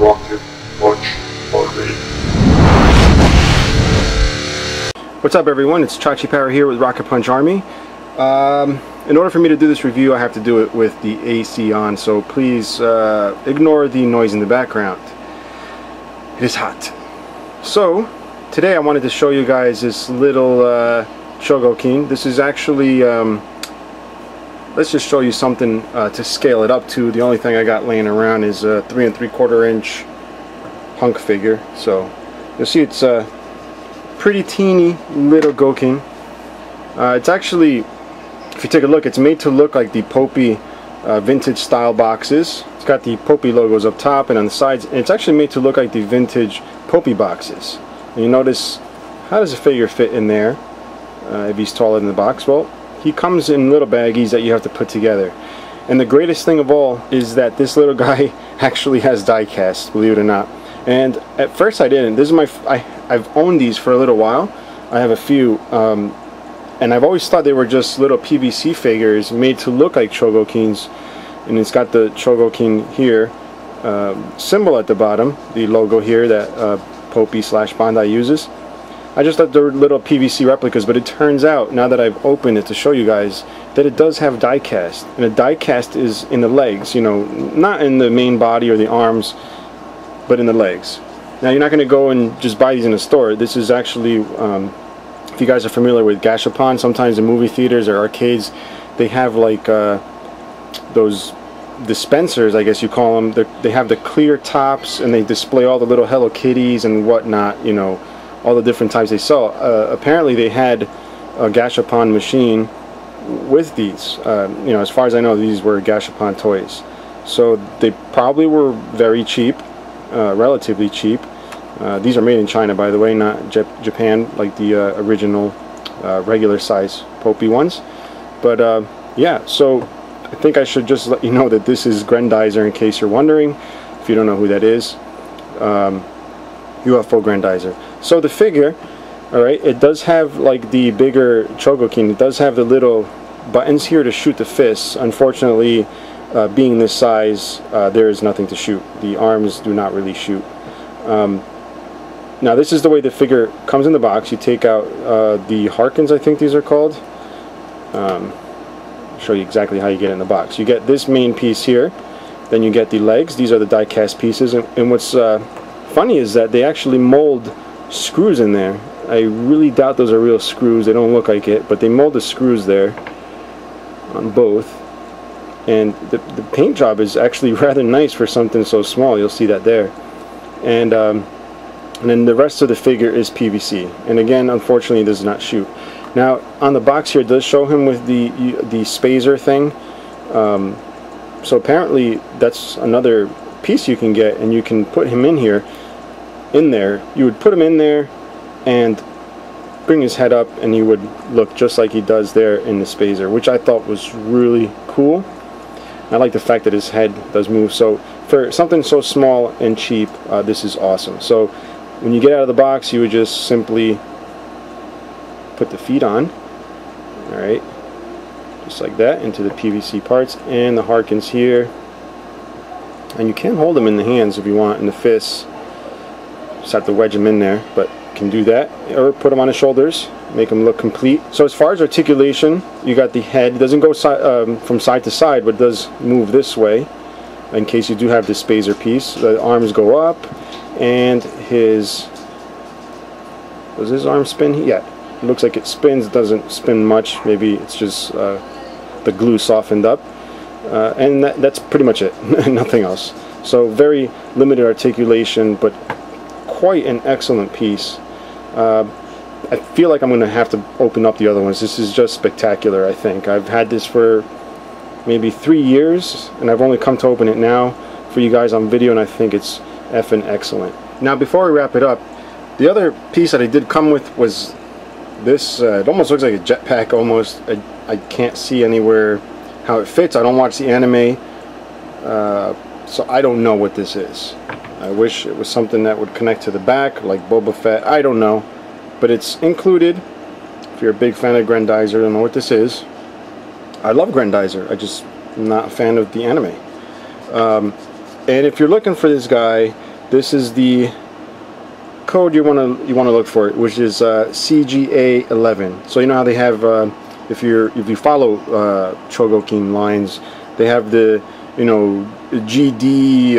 Rocket Punch Army. What's up everyone, it's Chachi Power here with Rocket Punch Army. In order for me to do this review I have to do it with the AC on, so please ignore the noise in the background. It is hot. So today I wanted to show you guys this little Chogokin. This is actually, let's just show you something to scale it up to. The only thing I got laying around is a 3 3/4 inch hunk figure. So you'll see it's a pretty teeny little Gokin. It's actually, if you take a look, it's made to look like the Popy vintage style boxes. It's got the Popy logos up top and on the sides, and it's actually made to look like the vintage Popy boxes. And you notice, how does the figure fit in there if he's taller than the box? Well, he comes in little baggies that you have to put together. And the greatest thing of all is that this little guy actually has die cast, believe it or not. And at first I didn't. This is I've owned these for a little while. I have a few, and I've always thought they were just little PVC figures made to look like Chogokins. And it's got the Chogokin here, symbol at the bottom, the logo here that Popy / Bandai uses. I just thought they were little PVC replicas, but it turns out, now that I've opened it to show you guys, that it does have die cast. And the die cast is in the legs, you know, not in the main body or the arms, but in the legs. Now you're not going to go and just buy these in a store. This is actually, if you guys are familiar with gashapon, sometimes in movie theaters or arcades, they have like those dispensers, I guess you call them. They have the clear tops and they display all the little Hello Kitties and whatnot, you know, all the different types they sell. Apparently they had a gashapon machine with these. You know, as far as I know, these were gashapon toys. So they probably were very cheap, relatively cheap. These are made in China, by the way, not Japan, like the original regular size Popy ones. But yeah, so I think I should just let you know that this is Grendizer, in case you're wondering, if you don't know who that is. UFO Grendizer. So the figure, alright, it does have like the bigger Chogokin. It does have the little buttons here to shoot the fists. Unfortunately, being this size, there is nothing to shoot. The arms do not really shoot. Now this is the way the figure comes in the box. You take out the Harkins, I think these are called. I'll show you exactly how you get it in the box. You get this main piece here, then you get the legs. These are the die cast pieces, and what's funny is that they actually mold screws in there. I really doubt those are real screws. They don't look like it, but they mold the screws there on both. And the paint job is actually rather nice for something so small. You'll see that there. And then the rest of the figure is PVC. And again, unfortunately, it does not shoot. Now, on the box here, it does show him with the spazer thing. So apparently, that's another piece you can get, and you can put him in here. In there, you would put him in there and bring his head up, and he would look just like he does there in the spazer, which I thought was really cool. I like the fact that his head does move. So for something so small and cheap, this is awesome. So when you get out of the box, you would just simply put the feet on, alright, just like that, into the PVC parts, and the Harkins here. And you can hold them in the hands if you want, in the fists. Just have to wedge them in there, but you can do that, or put them on the shoulders, make them look complete. So as far as articulation, you got the head. It doesn't go from side to side, but it does move this way, in case you do have this spazer piece. The arms go up, and does his arm spin? Yeah, it looks like it spins. It doesn't spin much. Maybe it's just the glue softened up. And that's pretty much it. Nothing else. So very limited articulation, but quite an excellent piece. I feel like I'm going to have to open up the other ones. This is just spectacular, I think. I've had this for maybe 3 years, and I've only come to open it now for you guys on video, and I think it's effing excellent. Now, before we wrap it up, the other piece that I did come with was this. It almost looks like a jetpack, almost. I can't see anywhere how it fits. I don't watch the anime, so I don't know what this is. I wish it was something that would connect to the back, like Boba Fett. I don't know, but it's included. If you're a big fan of Grendizer, I don't know what this is. I love Grendizer. I just am not a fan of the anime. And if you're looking for this guy, this is the code you want to look for, which is CGA-11. So you know how they have, if you follow Chogokin lines, they have the, you know, GD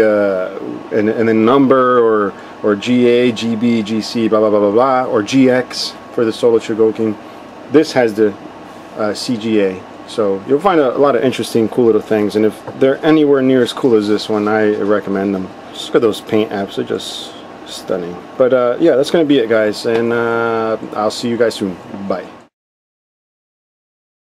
and then number, or GA, GB, GC, blah blah blah blah blah, or GX for the solo Chogokin. This has the CGA. So you'll find a lot of interesting, cool little things, and if they're anywhere near as cool as this one, I recommend them. Just look at those paint apps; they're just stunning. But yeah, that's gonna be it, guys, and I'll see you guys soon. Bye.